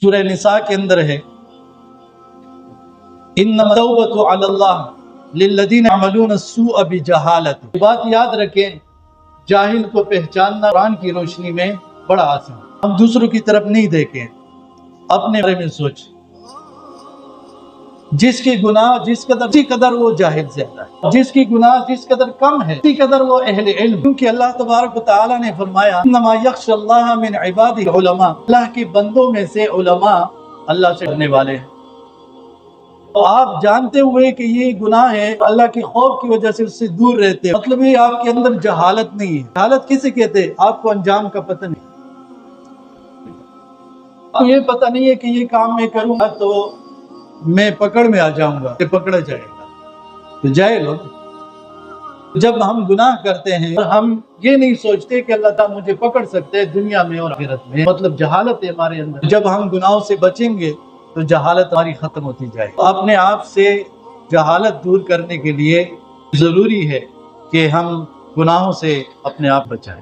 سورہ نساء کے اندر ہے انما التوبۃ علی اللہ للذین یعملون السوء بجہالۃ۔ بات یاد رکھیں، جاہل کو پہچاننا قرآن کی روشنی میں بڑا آسان۔ ہم دوسروں کی طرف نہیں دیکھیں، اپنے بارے میں سوچ۔ جس کی گناہ جس قدر وہ جاہل زیادہ ہے، جس کی گناہ جس قدر کم ہے اسی قدر وہ اہل علم، کیونکہ اللہ تبارک و تعالی نے فرمایا انما یخشی اللہ من عبادہ العلماء، اللہ کے بندوں میں سے علماء اللہ سے ڈرنے والے ہیں۔ آپ جانتے ہوئے کہ یہ گناہ ہے، اللہ کے خوف کی وجہ سے اس سے دور رہتے ہیں، مطلب یہ آپ کے اندر جہالت نہیں ہے۔ جہالت کسے کہتے ہیں؟ آپ کو انجام کا پتہ نہیں، آپ کو یہ پتہ نہیں ہے کہ یہ کام میں کروں گا تو میں پکڑ میں آ جاؤں گا، کہ پکڑا جائے گا، تو جاہل ہو۔ جب ہم گناہ کرتے ہیں اور ہم یہ نہیں سوچتے کہ اللہ تعالیٰ مجھے پکڑ سکتے ہیں دنیا میں اور آخرت میں، مطلب جہالت ہے ہمارے اندر۔ جب ہم گناہوں سے بچیں گے تو جہالت ہماری ختم ہوتی جائے گی۔ اپنے آپ سے جہالت دور کرنے کے لیے ضروری ہے کہ ہم گناہوں سے اپنے آپ بچائیں۔